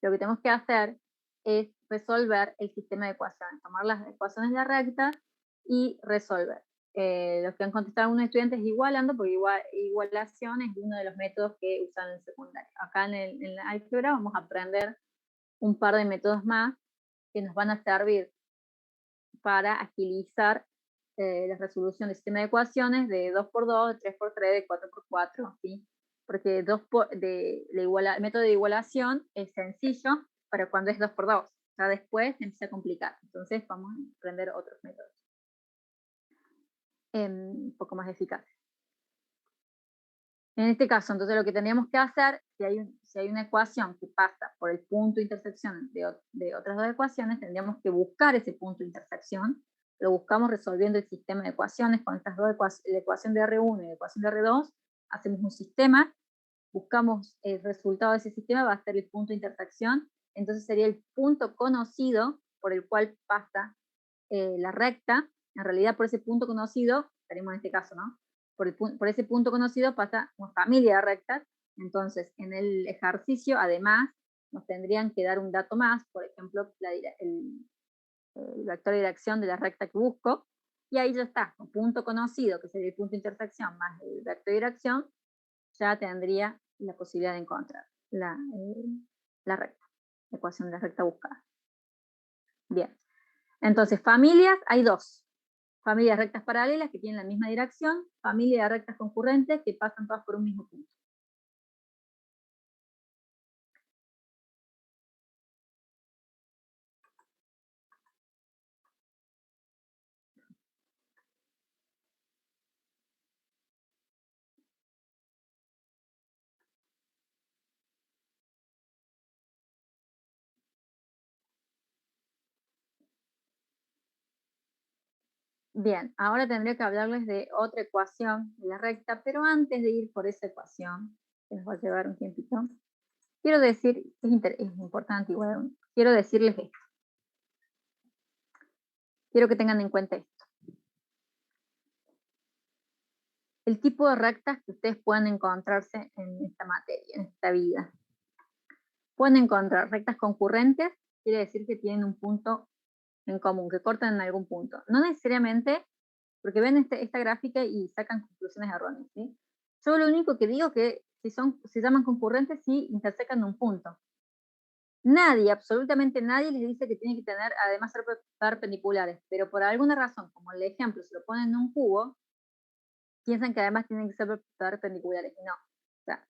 lo que tenemos que hacer es resolver el sistema de ecuaciones, tomar las ecuaciones de la recta y resolver. Los que han contestado algunos estudiantes igualando, porque igualación es uno de los métodos que usan en el secundario. Acá en el álgebra vamos a aprender un par de métodos más que nos van a servir para agilizar la resolución del sistema de ecuaciones de 2×2, de 3×3, de 4×4, ¿sí? Porque el método de igualación es sencillo para cuando es 2×2. Ya después se empieza a complicar. Entonces vamos a aprender otros métodos un poco más eficaces. En este caso, entonces lo que tendríamos que hacer, si hay una ecuación que pasa por el punto de intersección de otras dos ecuaciones, tendríamos que buscar ese punto de intersección. Lo buscamos resolviendo el sistema de ecuaciones con estas dos ecuaciones, la ecuación de R1 y la ecuación de R2, hacemos un sistema, buscamos el resultado de ese sistema, va a ser el punto de intersección, entonces sería el punto conocido por el cual pasa la recta. En realidad por ese punto conocido, estaremos en este caso, ¿no? Por ese punto conocido pasa una familia de rectas. Entonces en el ejercicio además nos tendrían que dar un dato más, por ejemplo el vector de dirección de la recta que busco, y ahí ya está, un punto conocido que sería el punto de intersección más el vector de dirección, ya tendría la posibilidad de encontrar la recta, la ecuación de la recta buscada. Bien, entonces familias hay dos. Familias de rectas paralelas que tienen la misma dirección, familia de rectas concurrentes que pasan todas por un mismo punto. Bien, ahora tendría que hablarles de otra ecuación de la recta, pero antes de ir por esa ecuación, que nos va a llevar un tiempito, quiero decir, es importante igual, quiero decirles esto. Quiero que tengan en cuenta esto. El tipo de rectas que ustedes pueden encontrarse en esta materia, en esta vida. Pueden encontrar rectas concurrentes, quiere decir que tienen un punto en común, que cortan en algún punto. No necesariamente, porque ven esta gráfica y sacan conclusiones erróneas, ¿sí? Yo lo único que digo que se llaman concurrentes si intersecan un punto. Nadie, absolutamente nadie les dice que tienen que tener, además ser perpendiculares, pero por alguna razón, como el ejemplo, se lo ponen en un cubo, piensan que además tienen que ser perpendiculares, y no. O sea,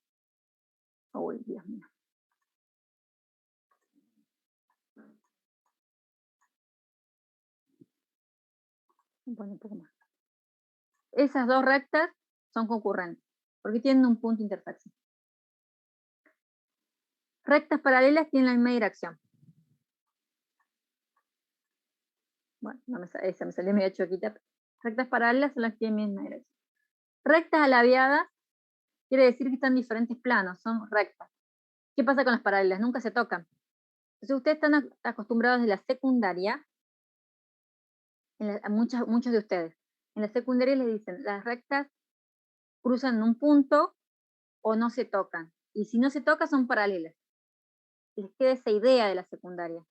uy, Dios mío. Un poco más. Esas dos rectas son concurrentes, porque tienen un punto de intersección. Rectas paralelas tienen la misma dirección. Bueno, esa me salió medio choquita. Rectas paralelas son las que tienen la misma dirección. Rectas alabiadas quiere decir que están en diferentes planos, son rectas. ¿Qué pasa con las paralelas? Nunca se tocan. Entonces ustedes están acostumbrados de la secundaria, muchos de ustedes, en la secundaria les dicen, las rectas cruzan en un punto o no se tocan. Y si no se toca, son paralelas. Les queda esa idea de la secundaria.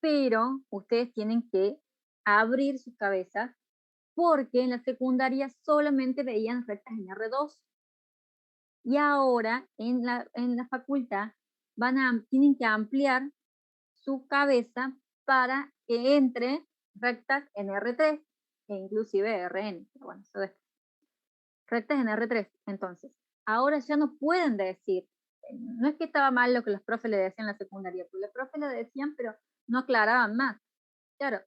Pero ustedes tienen que abrir sus cabezas porque en la secundaria solamente veían rectas en R2. Y ahora en la facultad tienen que ampliar su cabeza para que entre rectas en R3 e inclusive RN. Pero bueno, eso después. Rectas en R3. Entonces, ahora ya no pueden decir, no es que estaba mal lo que los profes le decían en la secundaria, porque los profes le decían, pero no aclaraban más. Claro,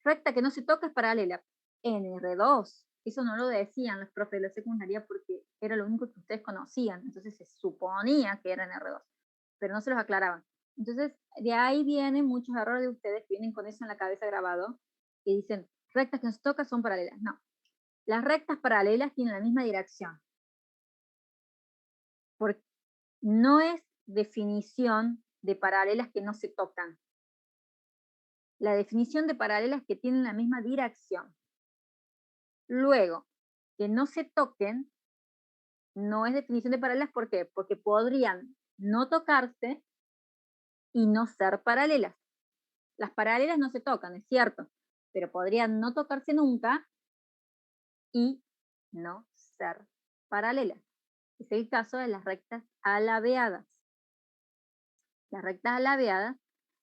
recta que no se toca es paralela. En R2. Eso no lo decían los profes de la secundaria porque era lo único que ustedes conocían. Entonces se suponía que era en R2, pero no se los aclaraban. Entonces, de ahí vienen muchos errores de ustedes que vienen con eso en la cabeza grabado y dicen, rectas que no se tocan son paralelas. No. Las rectas paralelas tienen la misma dirección. Porque no es definición de paralelas que no se tocan. La definición de paralelas que tienen la misma dirección. Luego, que no se toquen, no es definición de paralelas, ¿por qué? Porque podrían no tocarse y no ser paralelas. Las paralelas no se tocan, es cierto, pero podrían no tocarse nunca y no ser paralelas. Es el caso de las rectas alabeadas. Las rectas alabeadas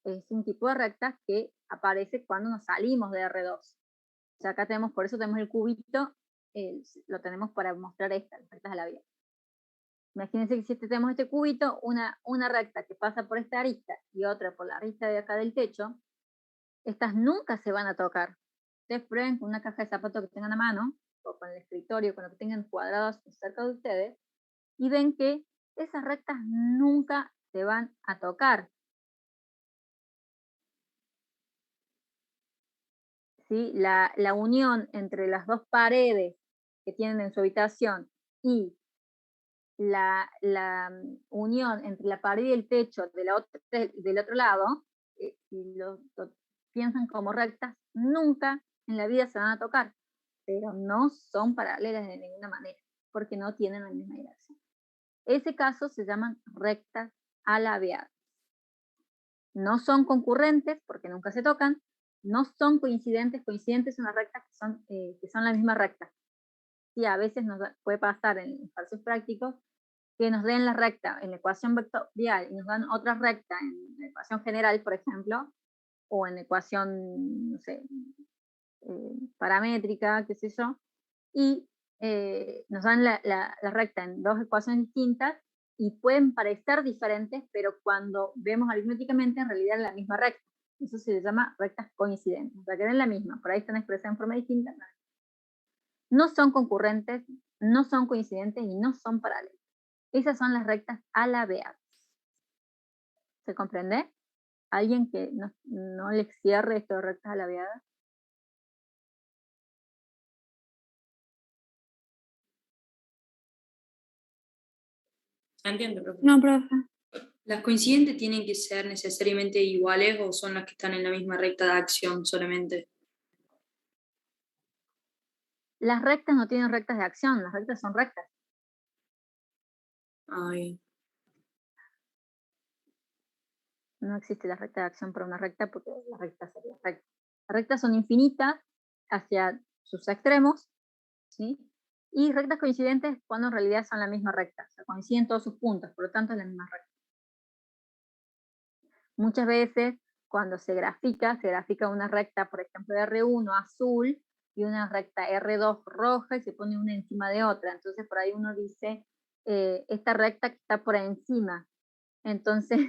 es un tipo de rectas que aparece cuando nos salimos de R2. O sea, acá tenemos, por eso tenemos el cubito, lo tenemos para mostrar estas, las rectas alabeadas. Imagínense que si tenemos este cubito, una recta que pasa por esta arista y otra por la arista de acá del techo, estas nunca se van a tocar. Ustedes prueben con una caja de zapatos que tengan a mano, o con el escritorio, con lo que tengan cuadrados cerca de ustedes, y ven que esas rectas nunca se van a tocar. ¿Sí? La unión entre las dos paredes que tienen en su habitación y la unión entre la pared y el techo del otro lado, si lo piensan como rectas, nunca en la vida se van a tocar, pero no son paralelas de ninguna manera, porque no tienen la misma dirección. Ese caso se llaman rectas alabeadas. No son concurrentes, porque nunca se tocan, no son coincidentes. Coincidentes son las rectas que son la misma recta. Sí, a veces nos puede pasar en ejercicios prácticos que nos den la recta en la ecuación vectorial y nos dan otra recta en la ecuación general, por ejemplo, o en la ecuación, no sé, paramétrica, qué sé yo, y nos dan la recta en dos ecuaciones distintas y pueden parecer diferentes, pero cuando vemos aritméticamente en realidad es la misma recta. Eso se llama rectas coincidentes, o sea que es la misma, por ahí están expresadas en forma distinta. No son concurrentes, no son coincidentes y no son paralelas. Esas son las rectas alabeadas. ¿Se comprende? ¿Alguien que no le cierre esto de rectas alabeadas? Entiendo, profe. No, profe. ¿Las coincidentes tienen que ser necesariamente iguales o son las que están en la misma recta de acción solamente? Las rectas no tienen rectas de acción, las rectas son rectas. Ay. No existe la recta de acción para una recta porque la recta sería recta. Las rectas son infinitas hacia sus extremos, ¿sí? Y rectas coincidentes cuando en realidad son la misma recta, o sea, coinciden todos sus puntos, por lo tanto es la misma recta. Muchas veces cuando se grafica una recta, por ejemplo, R1 azul y una recta R2 roja y se pone una encima de otra. Entonces por ahí uno dice, esta recta que está por encima. Entonces,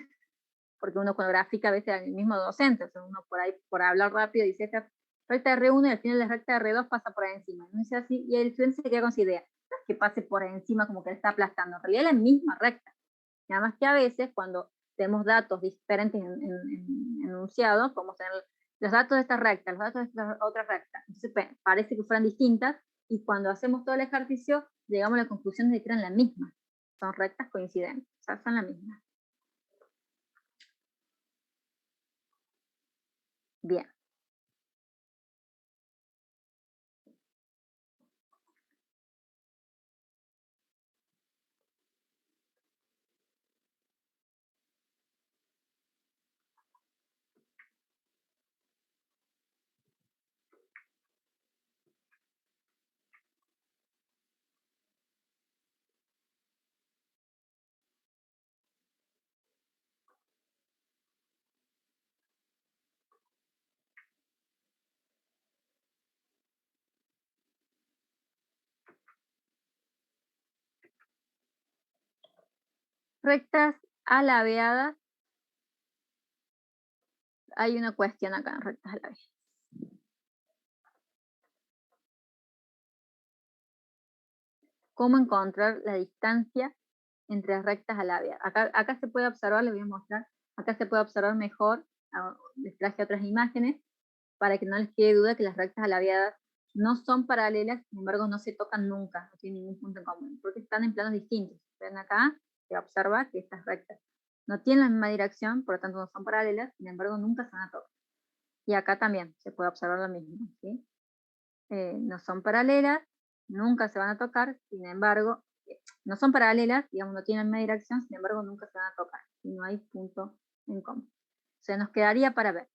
porque uno cuando grafica a veces el mismo docente, o sea, uno por ahí, por hablar rápido, dice esta recta R1 y al final la recta R2 pasa por encima. No dice así, y el estudiante se queda con esa idea, no es que pase por encima como que le está aplastando, en realidad es la misma recta. Nada más que a veces cuando tenemos datos diferentes en enunciados, podemos tener los datos de esta recta, los datos de esta otra recta. Entonces parece que fueran distintas y cuando hacemos todo el ejercicio llegamos a la conclusión de que eran la misma. Son rectas coincidentes, o sea, son la misma. Bien. Rectas alabeadas. Hay una cuestión acá en rectas alabeadas. ¿Cómo encontrar la distancia entre rectas alabeadas? Acá se puede observar, les voy a mostrar, acá se puede observar mejor, les traje otras imágenes, para que no les quede duda que las rectas alabeadas no son paralelas, sin embargo no se tocan nunca, no tienen ningún punto en común, porque están en planos distintos. Ven acá, se observa que estas rectas no tienen la misma dirección, por lo tanto no son paralelas, sin embargo nunca se van a tocar. Y acá también se puede observar lo mismo, ¿sí? No son paralelas, nunca se van a tocar, sin embargo, no son paralelas, digamos, no tienen la misma dirección, sin embargo nunca se van a tocar, y no hay punto en común. O sea, nos quedaría para ver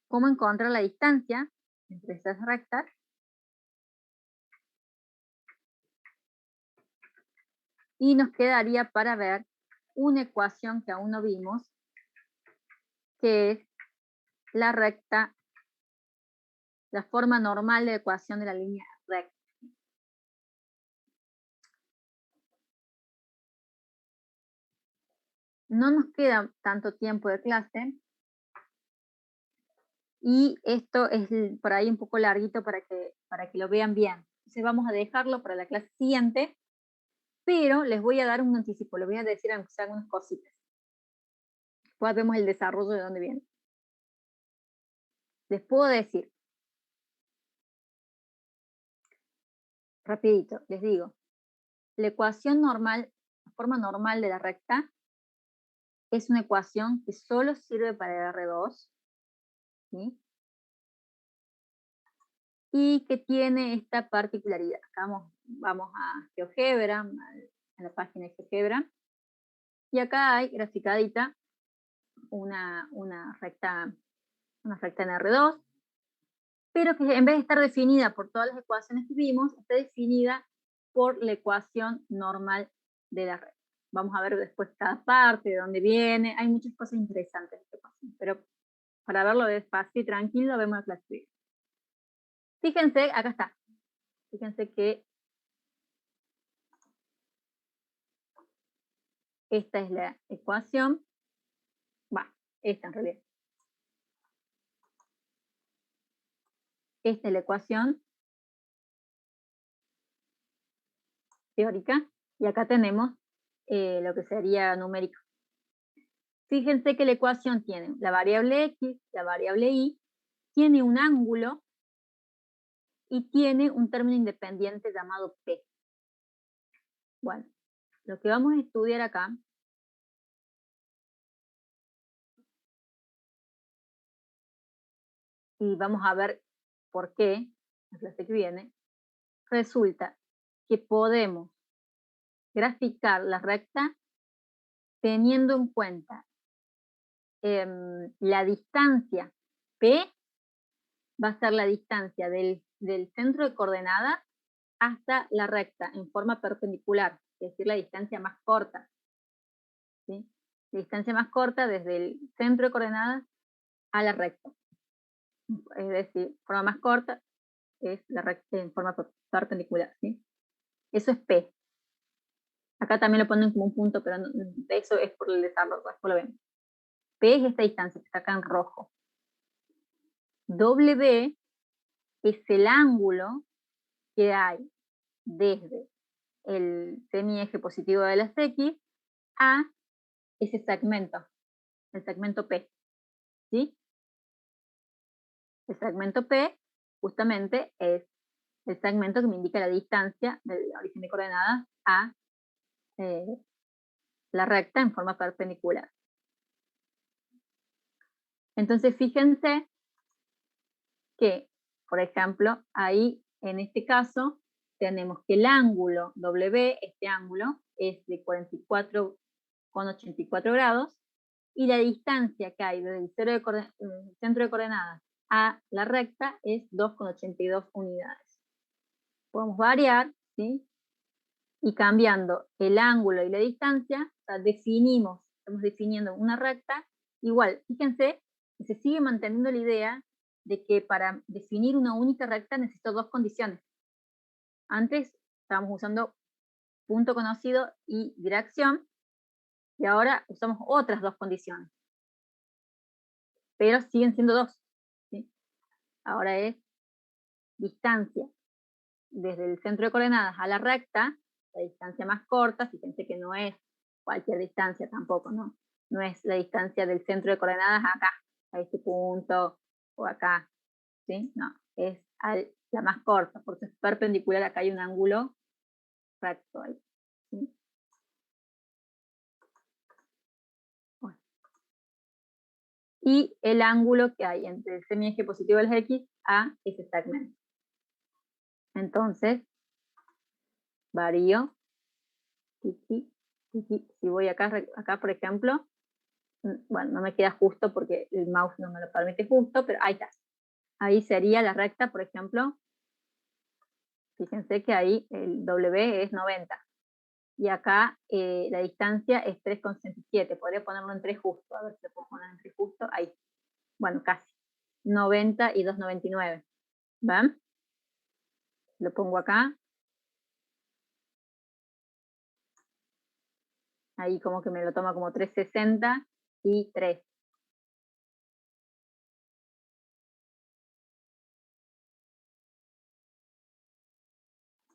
cómo encontrar la distancia entre esas rectas y nos quedaría para ver una ecuación que aún no vimos, que es la recta, la forma normal de ecuación de la línea recta. No nos queda tanto tiempo de clase y esto es por ahí un poco larguito para que lo vean bien. Entonces vamos a dejarlo para la clase siguiente, pero les voy a dar un anticipo, les voy a decir aunque sea algunas cositas. Después vemos el desarrollo de dónde viene. Les puedo decir, rapidito, les digo, la ecuación normal, la forma normal de la recta, es una ecuación que solo sirve para el R2, ¿sí? Y que tiene esta particularidad. Acá vamos a GeoGebra, a la página de GeoGebra, y acá hay graficadita una recta en R2, pero que en vez de estar definida por todas las ecuaciones que vimos, está definida por la ecuación normal de la recta. Vamos a ver después cada parte, de dónde viene, hay muchas cosas interesantes en esta ecuación, pero para verlo despacio y tranquilo, vemos la clase. Fíjense, acá está. Fíjense que esta es la ecuación. Esta en realidad. Esta es la ecuación teórica. Y acá tenemos lo que sería numérico. Fíjense que la ecuación tiene la variable x, la variable y, tiene un ángulo y tiene un término independiente llamado p. Bueno, lo que vamos a estudiar acá y vamos a ver por qué, la clase que viene, resulta que podemos graficar la recta teniendo en cuenta la distancia P va a ser la distancia del centro de coordenadas hasta la recta en forma perpendicular, es decir, la distancia más corta. ¿Sí? La distancia más corta desde el centro de coordenadas a la recta. Es decir, forma más corta es la recta en forma perpendicular. ¿Sí? Eso es P. Acá también lo ponen como un punto, pero no, eso es por el desarrollo, después lo vemos. P es esta distancia que está acá en rojo. W es el ángulo que hay desde el semieje positivo de las X a ese segmento, el segmento P. ¿Sí? El segmento P justamente es el segmento que me indica la distancia del origen de coordenadas a la recta en forma perpendicular. Entonces fíjense que, por ejemplo, ahí en este caso tenemos que el ángulo W, este ángulo, es de 44,84 grados y la distancia que hay desde el centro de coordenadas a la recta es 2,82 unidades. Podemos variar, ¿sí? Y cambiando el ángulo y la distancia, o sea, estamos definiendo una recta. Igual, fíjense que se sigue manteniendo la idea de que para definir una única recta necesito dos condiciones. Antes estábamos usando punto conocido y dirección, Y ahora usamos otras dos condiciones. Pero siguen siendo dos. ¿Sí? Ahora es distancia desde el centro de coordenadas a la recta, la distancia más corta, fíjense que no es cualquier distancia tampoco, ¿no? No es la distancia del centro de coordenadas acá, a este punto, o acá, ¿sí? No, es la más corta, porque es perpendicular, acá hay un ángulo recto ahí, ¿sí? Bueno. Y el ángulo que hay entre el semieje positivo del X a ese segmento. Entonces, varío, si voy acá, por ejemplo, bueno, no me queda justo porque el mouse no me lo permite justo, pero ahí está. Ahí sería la recta, por ejemplo, fíjense que ahí el W es 90. Y acá la distancia es 3,67. Podría ponerlo en 3 justo, a ver si lo puedo poner en 3 justo. Ahí. Bueno, casi. 90 y 2,99. ¿Ven? Lo pongo acá. Ahí como que me lo toma como 3,60 y 3.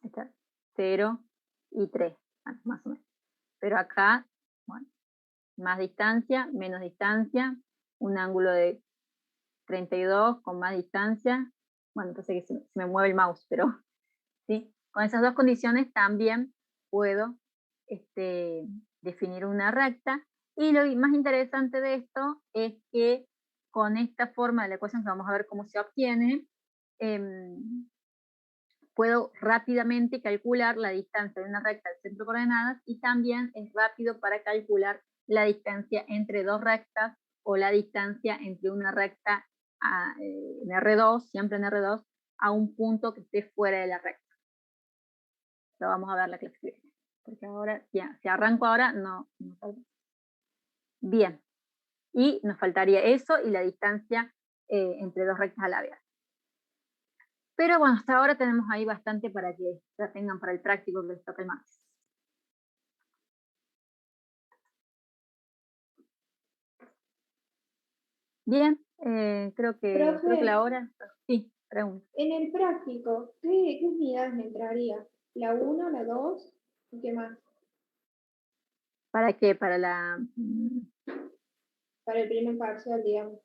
Está 0 y 3, más o menos. Pero acá, bueno, más distancia, menos distancia, un ángulo de 32 con más distancia. Bueno, entonces que se me mueve el mouse, pero ¿sí? Con esas dos condiciones también puedo definir una recta. Y lo más interesante de esto es que con esta forma de la ecuación, que vamos a ver cómo se obtiene, puedo rápidamente calcular la distancia de una recta al centro de coordenadas, y también es rápido para calcular la distancia entre dos rectas o la distancia entre una recta en R2, siempre en R2, a un punto que esté fuera de la recta. Lo vamos a ver la clasificación, porque ahora, ya, si arranco ahora, no. Bien, y nos faltaría eso y la distancia entre dos rectas a la vez. Pero bueno, hasta ahora tenemos ahí bastante para que ya tengan para el práctico que les toca el martes. Bien, creo que la hora... Sí, pregunta. En el práctico, ¿qué unidades entraría? ¿La 1, la 2 y qué más? ¿Para qué? Para el primer parcial, digamos.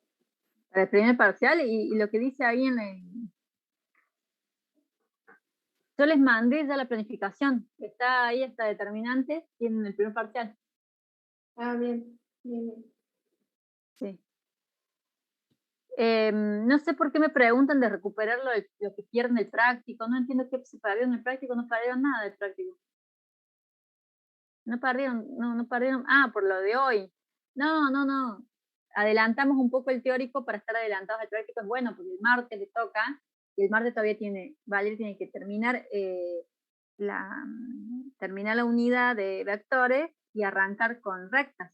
Para el primer parcial, y lo que dice ahí en el... Yo les mandé ya la planificación, está ahí hasta determinantes y en el primer parcial. Ah, bien, bien, bien. Sí. No sé por qué me preguntan de recuperar lo que pierden el práctico. No entiendo qué se perdieron el práctico, no perdieron nada del práctico. No perdieron. Ah, por lo de hoy. No. Adelantamos un poco el teórico para estar adelantados al práctico. Es bueno, porque el martes le toca, y el martes todavía Valeria tiene que terminar la unidad de vectores y arrancar con rectas.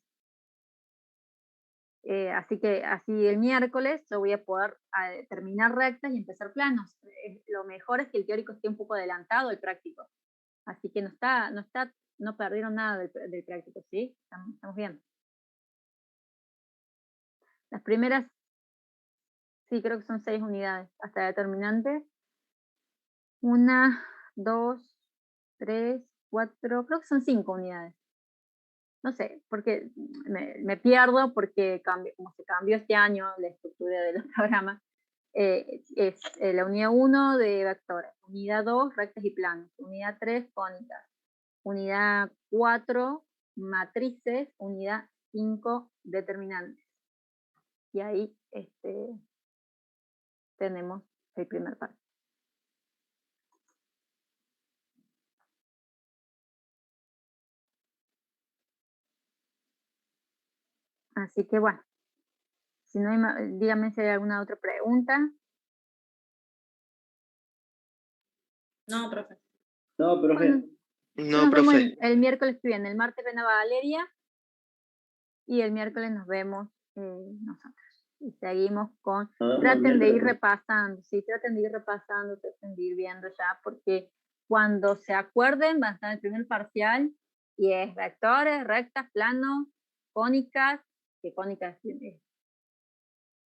Así que así el miércoles yo voy a poder terminar rectas y empezar planos. Lo mejor es que el teórico esté un poco adelantado al práctico. Así que no perdieron nada del práctico, ¿sí? Estamos bien. Las primeras, sí, creo que son 6 unidades, hasta determinantes. 1, 2, 3, 4, creo que son 5 unidades. No sé, porque me pierdo, porque como se cambió este año la estructura de los programas. Es la unidad 1 de vectores, unidad 2 rectas y planos, unidad 3 cónicas, unidad 4 matrices, unidad 5 determinantes. Y ahí tenemos el primer paso. Así que bueno, si no hay, díganme si hay alguna otra pregunta. No, profe. No, profe. Bueno, No, nos vemos profe. el miércoles que viene. El martes ven a Valeria y el miércoles nos vemos nosotros. Y seguimos con... Traten de ir repasando, sí, traten de ir viendo ya, porque cuando se acuerden van a estar en el primer parcial y es vectores, rectas, planos, cónicas, que cónicas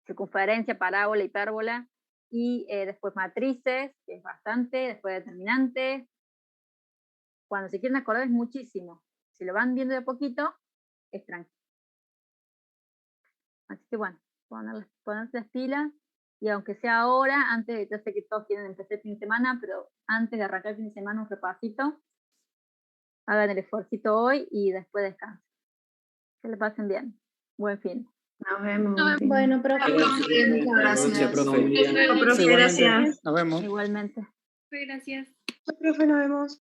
circunferencia, parábola, hipérbola, y después matrices, que es bastante, después determinantes. Cuando se quieren acordar es muchísimo. Si lo van viendo de a poquito, es tranquilo. Así que bueno, ponerse las pilas, y aunque sea ahora, antes, yo sé que todos quieren empezar el fin de semana, pero antes de arrancar el fin de semana un repasito, hagan el esfuercito hoy y después descansen. Que le pasen bien. Buen fin. Nos vemos. Bueno, profe. Gracias, profe. Profe, gracias. Nos vemos. Igualmente. Gracias. Profe, nos vemos.